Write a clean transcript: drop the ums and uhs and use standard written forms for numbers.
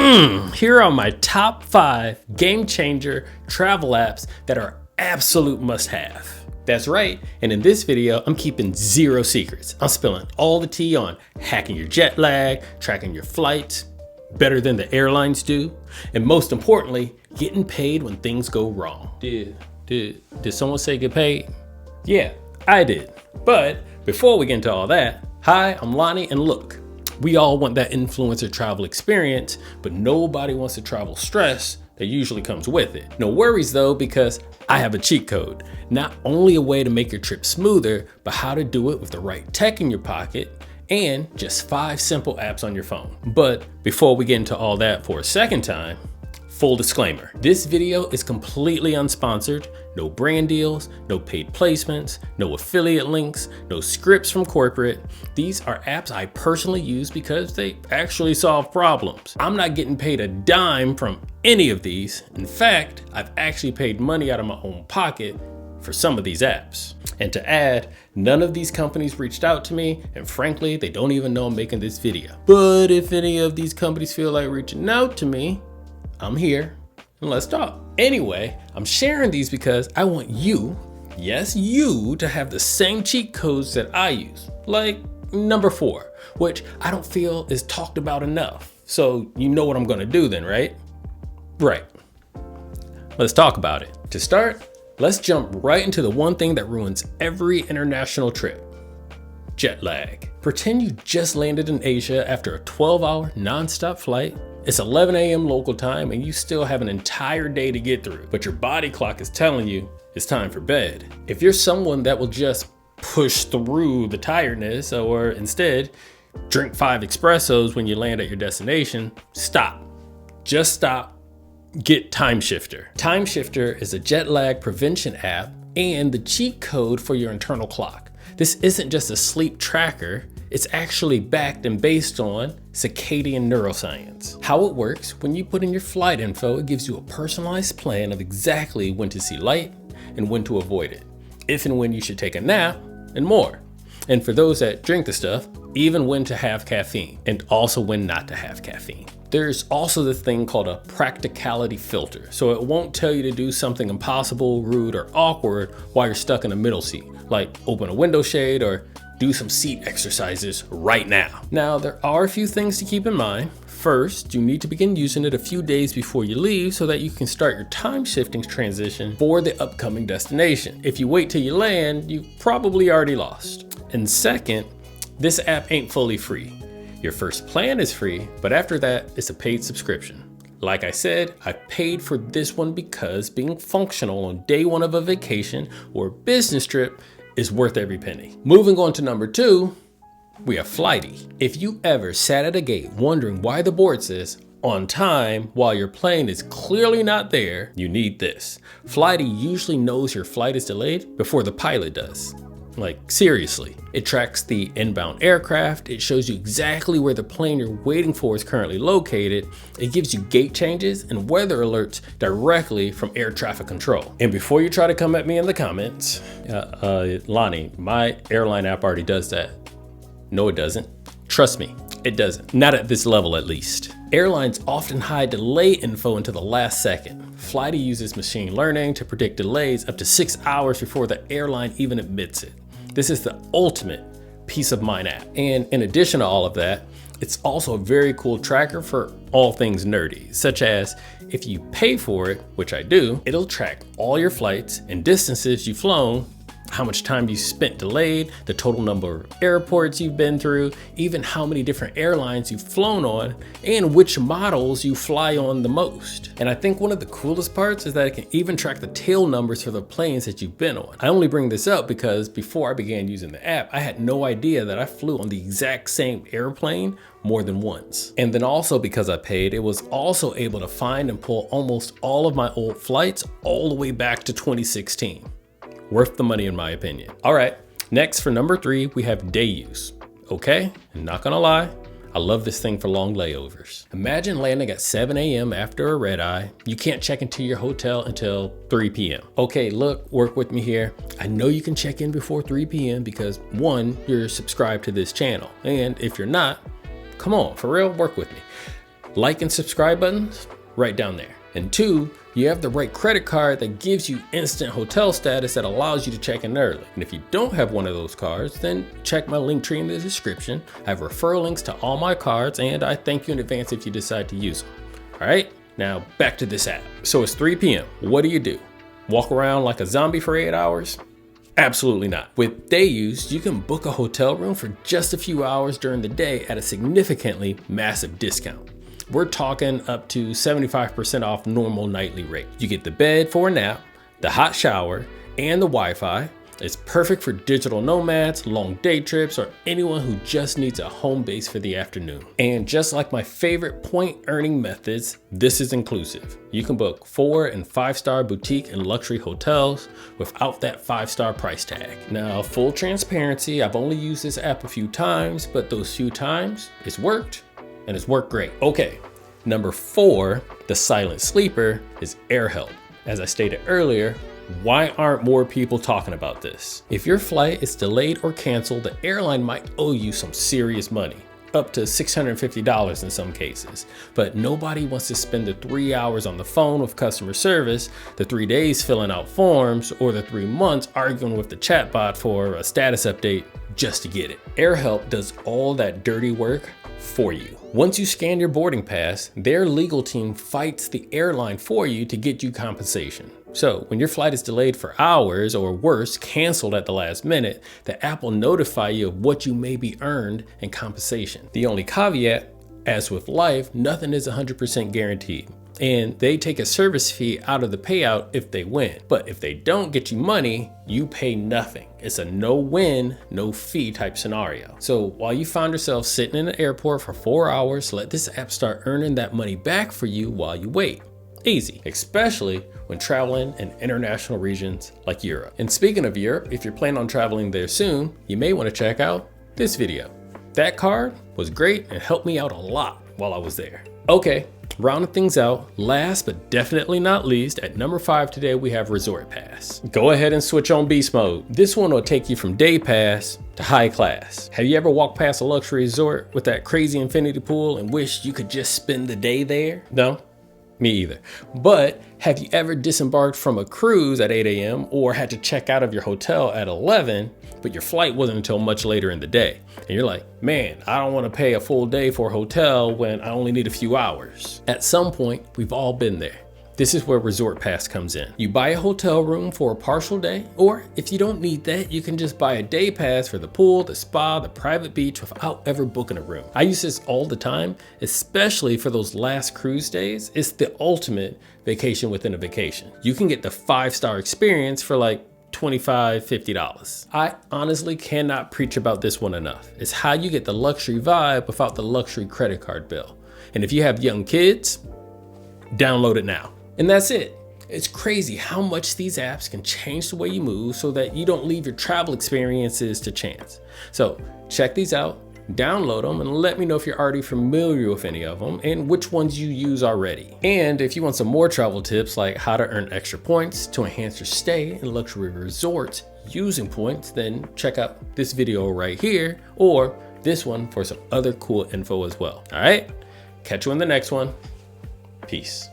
Here are my top 5 game changer travel apps that are absolute must-have. That's right, and in this video, I'm keeping zero secrets. I'm spilling all the tea on hacking your jet lag, tracking your flights better than the airlines do, and most importantly, getting paid when things go wrong. Did someone say get paid? Yeah, I did. But before we get into all that, hi, I'm Lonnie, and look, we all want that influencer travel experience, but nobody wants the travel stress that usually comes with it. No worries though, because I have a cheat code. Not only a way to make your trip smoother, but how to do it with the right tech in your pocket and just 5 simple apps on your phone. But before we get into all that for a second time, full disclaimer, this video is completely unsponsored, no brand deals, no paid placements, no affiliate links, no scripts from corporate. These are apps I personally use because they actually solve problems. I'm not getting paid a dime from any of these. In fact, I've actually paid money out of my own pocket for some of these apps. And to add, none of these companies reached out to me, and frankly, they don't even know I'm making this video. But if any of these companies feel like reaching out to me, I'm here and let's talk. Anyway, I'm sharing these because I want you, yes, you, to have the same cheat codes that I use. Like number 4, which I don't feel is talked about enough. So you know what I'm gonna do then, right? Right. Let's talk about it. To start, let's jump right into the one thing that ruins every international trip. Jet lag. Pretend you just landed in Asia after a 12-hour non-stop flight. It's 11 a.m. local time and you still have an entire day to get through, but your body clock is telling you it's time for bed. If you're someone that will just push through the tiredness or instead drink 5 espressos when you land at your destination, stop. Just stop. Get Timeshifter. Timeshifter is a jet lag prevention app and the cheat code for your internal clock. This isn't just a sleep tracker. It's actually backed and based on circadian neuroscience. How it works, when you put in your flight info, it gives you a personalized plan of exactly when to see light and when to avoid it, if and when you should take a nap, and more. And for those that drink the stuff, even when to have caffeine, and also when not to have caffeine. There's also this thing called a practicality filter. So it won't tell you to do something impossible, rude, or awkward while you're stuck in a middle seat, like open a window shade or do some seat exercises right now. Now, there are a few things to keep in mind. First, you need to begin using it a few days before you leave so that you can start your time shifting transition for the upcoming destination. If you wait till you land, you probably already lost. And second, this app ain't fully free. Your first plan is free, but after that, it's a paid subscription. Like I said, I paid for this one because being functional on day 1 of a vacation or business trip is worth every penny. Moving on to number 2, we have Flighty. If you ever sat at a gate wondering why the board says on time while your plane is clearly not there, you need this. Flighty usually knows your flight is delayed before the pilot does. Like seriously, it tracks the inbound aircraft, it shows you exactly where the plane you're waiting for is currently located, it gives you gate changes and weather alerts directly from air traffic control. And before you try to come at me in the comments, Lonnie, my airline app already does that. No, it doesn't. Trust me, it doesn't. Not at this level, at least. Airlines often hide delay info until the last second. Flighty uses machine learning to predict delays up to 6 hours before the airline even admits it. This is the ultimate peace of mind app. And in addition to all of that, it's also a very cool tracker for all things nerdy, such as if you pay for it, which I do, it'll track all your flights and distances you've flown, how much time you spent delayed, the total number of airports you've been through, even how many different airlines you've flown on, and which models you fly on the most. And I think one of the coolest parts is that it can even track the tail numbers for the planes that you've been on. I only bring this up because before I began using the app, I had no idea that I flew on the exact same airplane more than once. And then also because I paid, it was also able to find and pull almost all of my old flights all the way back to 2016. Worth the money in my opinion. All right, next for number 3, we have DayUse. Okay, and not gonna lie, I love this thing for long layovers. Imagine landing at 7 a.m. after a red eye. You can't check into your hotel until 3 p.m. Okay, look, work with me here. I know you can check in before 3 p.m. because 1, you're subscribed to this channel. And if you're not, come on, for real, work with me. like and subscribe buttons right down there. And 2, you have the right credit card that gives you instant hotel status that allows you to check in early. And if you don't have one of those cards, then check my link tree in the description. I have referral links to all my cards, and I thank you in advance if you decide to use them. All right, now back to this app. So it's 3 p.m. What do? Walk around like a zombie for 8 hours? Absolutely not. With DayUse, you can book a hotel room for just a few hours during the day at a significantly massive discount. We're talking up to 75% off normal nightly rate. You get the bed for a nap, the hot shower, and the Wi-Fi. It's perfect for digital nomads, long day trips, or anyone who just needs a home base for the afternoon. And just like my favorite point earning methods, this is inclusive. You can book 4- and 5-star boutique and luxury hotels without that 5-star price tag. Now, full transparency, I've only used this app a few times, but those few times, it's worked. And it's worked great. Okay, number 4, the silent sleeper, is AirHelp. As I stated earlier, why aren't more people talking about this? If your flight is delayed or canceled, the airline might owe you some serious money, up to $650 in some cases. But nobody wants to spend the 3 hours on the phone with customer service, the 3 days filling out forms, or the 3 months arguing with the chatbot for a status update just to get it. AirHelp does all that dirty work for you. Once you scan your boarding pass, their legal team fights the airline for you to get you compensation. So when your flight is delayed for hours, or worse, canceled at the last minute, the app will notify you of what you may be earned in compensation. The only caveat, as with life, nothing is 100% guaranteed. And they take a service fee out of the payout if they win. But if they don't get you money, you pay nothing. It's a no win, no fee type scenario. So while you find yourself sitting in an airport for 4 hours, let this app start earning that money back for you while you wait. Easy, especially when traveling in international regions like Europe. And speaking of Europe, if you're planning on traveling there soon, you may want to check out this video. That card was great and helped me out a lot while I was there. Okay. Rounding things out, last but definitely not least, at number 5 today, we have ResortPass. Go ahead and switch on beast mode. This one will take you from day pass to high class. Have you ever walked past a luxury resort with that crazy infinity pool and wished you could just spend the day there? No? Me either. But have you ever disembarked from a cruise at 8 a.m. or had to check out of your hotel at 11, but your flight wasn't until much later in the day? And you're like, man, I don't want to pay a full day for a hotel when I only need a few hours. At some point, we've all been there. This is where ResortPass comes in. You buy a hotel room for a partial day, or if you don't need that, you can just buy a day pass for the pool, the spa, the private beach without ever booking a room. I use this all the time, especially for those last cruise days. It's the ultimate vacation within a vacation. You can get the 5-star experience for like $25, $50. I honestly cannot preach about this one enough. It's how you get the luxury vibe without the luxury credit card bill. And if you have young kids, download it now. And that's it. It's crazy how much these apps can change the way you move so that you don't leave your travel experiences to chance. So check these out, download them, and let me know if you're already familiar with any of them and which ones you use already. And if you want some more travel tips like how to earn extra points to enhance your stay in luxury resorts using points, then check out this video right here or this one for some other cool info as well. All right, catch you in the next one. Peace.